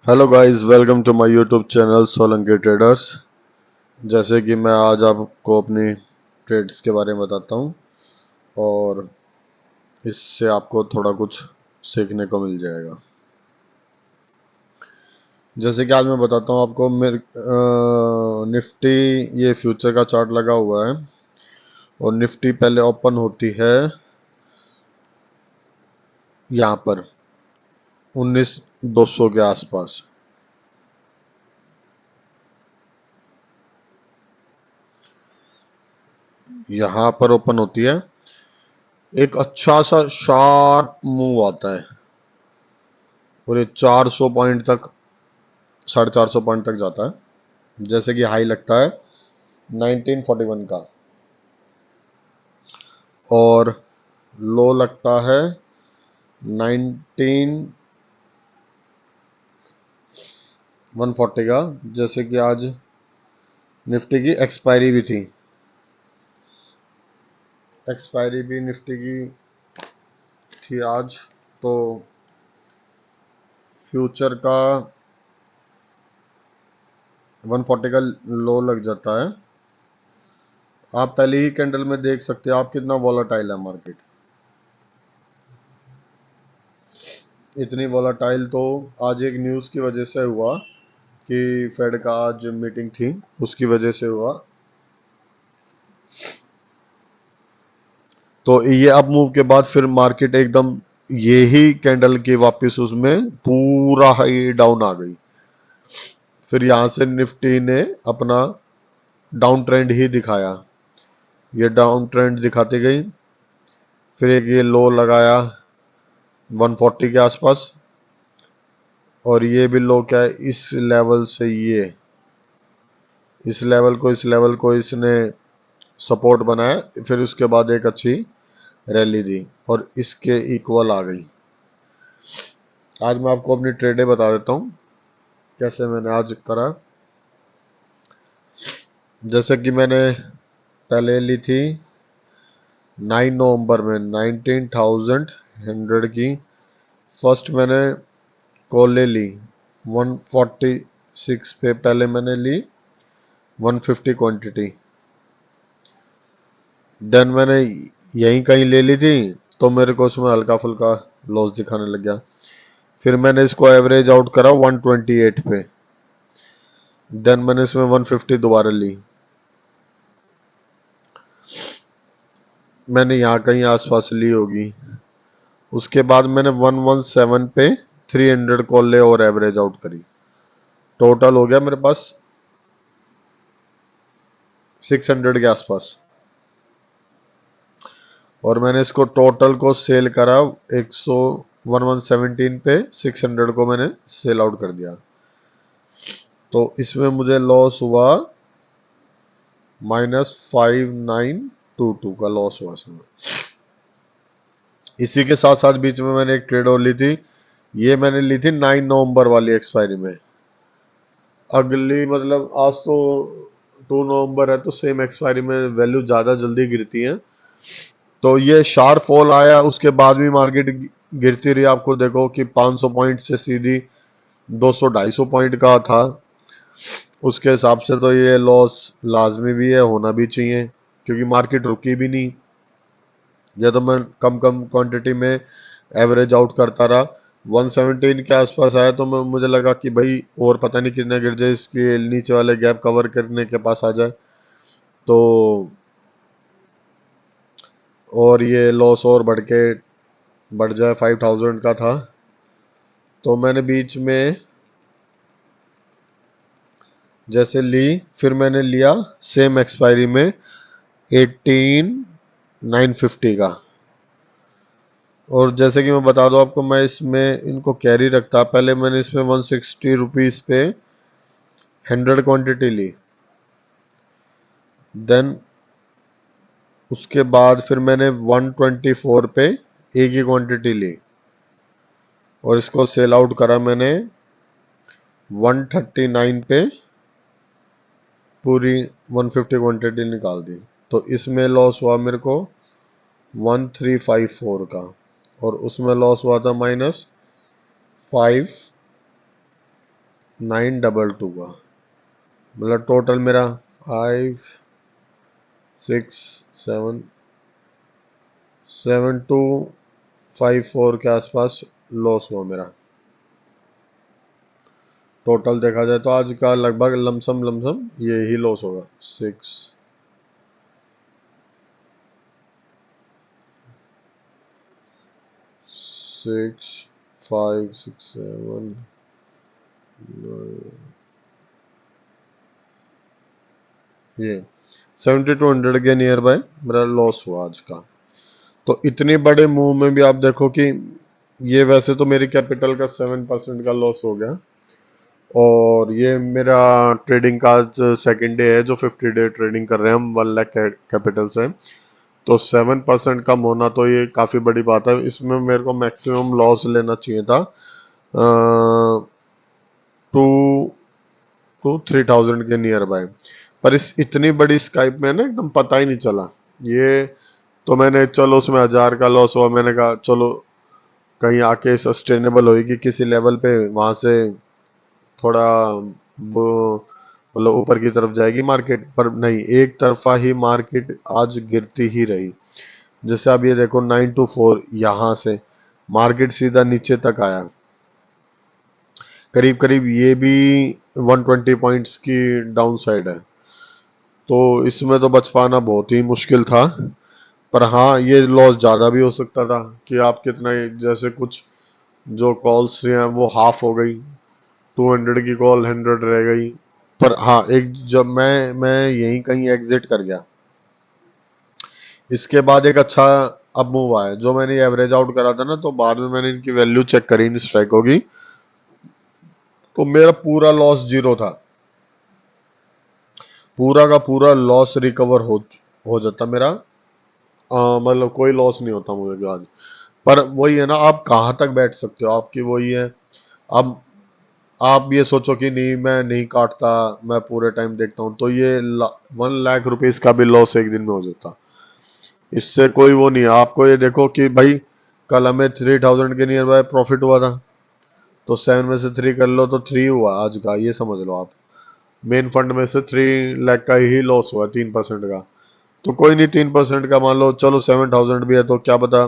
Hello guys, welcome to my YouTube channel Solanki traders. जैसे कि मैं आज आपको अपनी ट्रेड्स के बारे में बताता हूं और इससे आपको थोड़ा कुछ सीखने को मिल जाएगा। जैसे कि आज मैं बताता हूं आपको मेरे निफ्टी, ये फ्यूचर का चार्ट लगा हुआ है और निफ्टी पहले ओपन होती है यहाँ पर 19,200 के आसपास। यहाँ पर ओपन होती है, एक अच्छा सा शार्प मूव आता है और ये 400 पॉइंट तक, 450 पॉइंट तक जाता है। जैसे कि हाई लगता है 1941 का और लो लगता है 19,140 का। जैसे कि आज निफ्टी की एक्सपायरी भी थी, एक्सपायरी भी निफ्टी की थी आज, तो फ्यूचर का 140 का लो लग जाता है। आप पहले ही कैंडल में देख सकते हो आप कितना वॉलेटाइल है मार्केट। इतनी वॉलेटाइल तो आज एक न्यूज़ की वजह से हुआ कि फेड का आज मीटिंग थी, उसकी वजह से हुआ। तो ये अप मूव के बाद फिर मार्केट एकदम यही कैंडल की वापस उसमें पूरा हाई डाउन आ गई। फिर यहां से निफ्टी ने अपना डाउन ट्रेंड ही दिखाया, ये डाउन ट्रेंड दिखाती गई। फिर एक ये लो लगाया 140 के आसपास और ये भी लो क्या है, इस लेवल से ये इस लेवल को इसने सपोर्ट बनाया। फिर उसके बाद एक अच्छी रैली दी और इसके इक्वल आ गई। आज मैं आपको अपनी ट्रेडें बता देता हूँ कैसे मैंने आज करा। जैसे कि मैंने पहले ली थी 9 नवंबर में 19,100 की। फर्स्ट मैंने कॉल ले ली 146 पे, पहले मैंने ली 150 क्वांटिटी। देन मैंने यहीं कहीं ले ली थी तो मेरे को उसमें हल्का फुल्का लॉस दिखाने लग गया। फिर मैंने इसको एवरेज आउट करा 128 पे। देन मैंने इसमें 150 दोबारा ली। मैंने यहाँ कहीं आसपास ली होगी। उसके बाद मैंने 117 पे 300 कॉल ले और एवरेज आउट करी। टोटल हो गया मेरे पास 600 के आसपास। और मैंने इसको टोटल को सेल करा 117 पे 600 को मैंने सेल आउट कर दिया। तो इसमें मुझे लॉस हुआ -5922 का लॉस हुआ इसमें। इसी के साथ साथ बीच में मैंने एक ट्रेड और ली थी, ये मैंने ली थी 9 नवंबर वाली एक्सपायरी में। अगली मतलब आज तो 2 नवंबर है तो सेम एक्सपायरी में वैल्यू ज़्यादा जल्दी गिरती है। तो ये शार्प फॉल आया, उसके बाद भी मार्केट गिरती रही। आपको देखो कि 500 पॉइंट से सीधी 200-250 पॉइंट का था। उसके हिसाब से तो ये लॉस लाजमी भी है, होना भी चाहिए, क्योंकि मार्केट रुकी भी नहीं। या तो मैं कम कम क्वांटिटी में एवरेज आउट करता रहा। 117 के आसपास आया तो मुझे लगा कि भाई और पता नहीं कितना गिर जाए, इसके नीचे वाले गैप कवर करने के पास आ जाए तो, और ये लॉस और बढ़ जाए। 5,000 का था तो मैंने बीच में जैसे ली, फिर मैंने लिया सेम एक्सपायरी में 18,950 का। और जैसे कि मैं बता दूं आपको, मैं इसमें इनको कैरी रखता। पहले मैंने इसमें 160 रुपीज़ पे 100 क्वांटिटी ली। देन उसके बाद फिर मैंने 124 पे एक ही क्वांटिटी ली और इसको सेल आउट करा मैंने 139 पे, पूरी 150 क्वांटिटी निकाल दी। तो इसमें लॉस हुआ मेरे को 1354 का, और उसमें लॉस हुआ था -5 922 का, मतलब टोटल मेरा 5 6 7 7254 के आसपास लॉस हुआ मेरा। टोटल देखा जाए तो आज का लगभग लमसम ये ही लॉस होगा। 6 5 6 7 ये 7200 के नियर बाय मेरा लॉस हुआ आज का। तो इतने बड़े मूव में भी आप देखो कि ये वैसे तो मेरी कैपिटल का 7% का लॉस हो गया, और ये मेरा ट्रेडिंग का आज सेकेंड डे है जो 50 डे ट्रेडिंग कर रहे हैं हम 1 लाख कैपिटल से। तो 7% कम होना तो ये काफ़ी बड़ी बात है। इसमें मेरे को मैक्सिमम लॉस लेना चाहिए था 2 to 3,000 के नियर बाय, पर इस इतनी बड़ी स्काइप में ना एकदम पता ही नहीं चला। ये तो मैंने चलो उसमें 1000 का लॉस हुआ, मैंने कहा चलो कहीं आके सस्टेनेबल होगी किसी लेवल पे, वहां से थोड़ा मतलब ऊपर की तरफ जाएगी मार्केट, पर नहीं, एक तरफा ही मार्केट आज गिरती ही रही। जैसे अब ये देखो 924 यहां से मार्केट सीधा नीचे तक आया, करीब करीब ये भी 120 पॉइंट्स की डाउन साइड है। तो इसमें तो बच पाना बहुत ही मुश्किल था। पर हाँ, ये लॉस ज़्यादा भी हो सकता था कि आप कितना, जैसे कुछ जो कॉल्स हैं वो हाफ हो गई, 200 की कॉल 100 रह गई। पर हाँ, एक जब मैं यहीं कहीं एग्जिट कर गया, इसके बाद एक अच्छा अब मूव आया जो मैंने एवरेज आउट करा था ना, तो बाद में मैंने इनकी वैल्यू चेक करी इन स्ट्राइकों की, तो मेरा पूरा लॉस जीरो था। पूरा का पूरा लॉस रिकवर हो जाता मेरा, मतलब कोई लॉस नहीं होता मुझे आज। पर वही है ना, आप कहाँ तक बैठ सकते हो, आपकी वही है। अब आप ये सोचो कि नहीं मैं नहीं काटता, मैं पूरे टाइम देखता हूँ, तो ये 1 लाख रुपीज का भी लॉस एक दिन में हो जाता। इससे कोई वो नहीं है। आपको ये देखो कि भाई कल हमें 3000 के नियर बाय प्रॉफिट हुआ था, तो 7 में से 3 कर लो तो 3 हुआ आज का, ये समझ लो आप। मेन फंड में से 3 लाख का ही लॉस हुआ 3% का। तो कोई नहीं, 3% का मान लो, चलो 7000 भी है तो क्या पता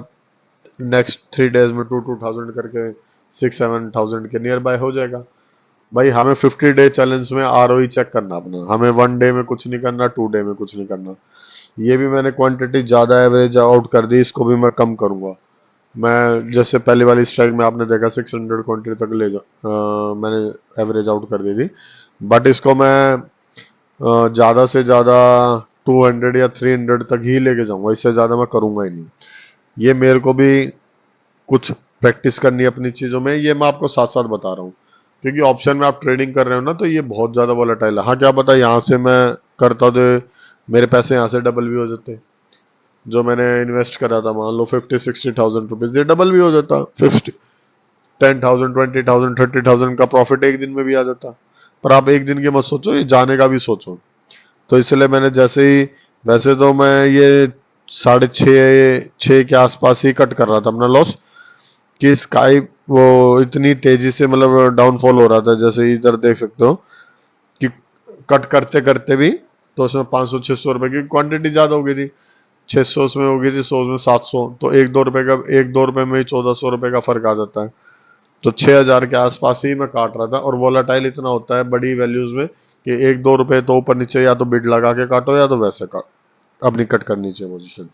नेक्स्ट 3 डेज में 2,000 करके 6 7 थाउजेंड के नियर बाय हो जाएगा। भाई हमें 50 डे चैलेंज में आरओई चेक करना अपना, हमें 1 डे में कुछ नहीं करना, 2 डे में कुछ नहीं करना। ये भी मैंने क्वांटिटी ज़्यादा एवरेज आउट कर दी, इसको भी मैं कम करूंगा। मैं जैसे पहली वाली स्ट्राइक में आपने देखा 600 क्वांटिटी तक मैंने एवरेज आउट कर दी थी, बट इसको मैं ज़्यादा से ज़्यादा 200 या 300 तक ही लेके जाऊंगा, इससे ज़्यादा मैं करूंगा ही नहीं। ये मेरे को भी कुछ प्रैक्टिस करनी है अपनी चीज़ों में, ये मैं आपको साथ साथ बता रहा हूँ, क्योंकि ऑप्शन में आप ट्रेडिंग कर रहे हो ना, तो ये बहुत ज़्यादा वोलेटाइल है। हाँ, क्या पता यहाँ से मैं करता तो मेरे पैसे यहाँ से डबल भी हो जाते। जो मैंने इन्वेस्ट करा था मान लो 50 60 थाउजेंड रुपीज, ये डबल भी हो जाता। 10,000 20,000 30,000 का प्रॉफिट एक दिन में भी आ जाता। पर आप एक दिन के मत सोचो, ये जाने का भी सोचो। तो इसलिए मैंने जैसे ही, वैसे तो मैं ये 6:30 के आसपास ही कट कर रहा था अपना लॉस, कि स्काई वो इतनी तेजी से मतलब डाउनफॉल हो रहा था, जैसे इधर देख सकते हो कि कट करते करते भी, तो उसमें 500 600 रुपए की क्वांटिटी ज्यादा हो गई थी। 600 उसमें हो गई थी, 100 में 700, तो एक दो रुपए में ही 1400 रुपए का फर्क आ जाता है। तो 6,000 के आसपास ही मैं काट रहा था, और वोलाटाइल इतना होता है बड़ी वैल्यूज में कि एक दो रुपए तो ऊपर नीचे या तो बिड लगा के काटो या तो वैसे काट अपनी कट करनी चाहिए पोजीशन।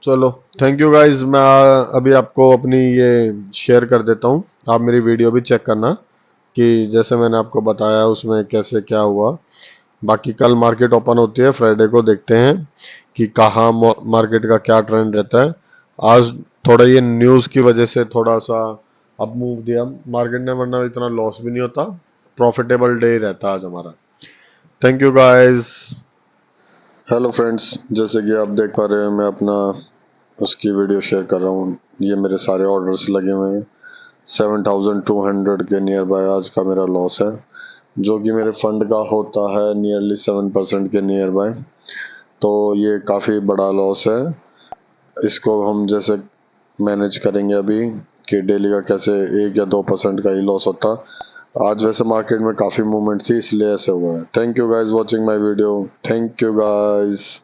चलो, थैंक यू गाइज। मैं अभी आपको अपनी ये शेयर कर देता हूँ, आप मेरी वीडियो भी चेक करना कि जैसे मैंने आपको बताया उसमें कैसे क्या हुआ। बाकी कल मार्केट ओपन होती है, फ्राइडे को देखते हैं कि कहाँ मार्केट का क्या ट्रेंड रहता है। आज थोड़ा ये न्यूज़ की वजह से थोड़ा सा अप मूव दिया मार्केट ने, वरना इतना लॉस भी नहीं होता। प्रॉफिटेबल डे रहता आज हमारा। Thank you guys. Hello friends, जैसे कि आप देख पा रहे हैं मैं अपना उसकी वीडियो शेयर कर रहा हूँ। ये मेरे सारे ऑर्डर्स लगे हुए हैं। 7,200 के नियर बाय आज का मेरा लॉस है, जो कि मेरे फंड का होता है नियरली 7% के नियर बाय। तो ये काफ़ी बड़ा लॉस है। इसको हम जैसे मैनेज करेंगे अभी कि डेली का कैसे 1 या 2% का ही लॉस होता। आज वैसे मार्केट में काफ़ी मूवमेंट थी इसलिए ऐसे हुआ है। Thank you guys watching my video. Thank you guys.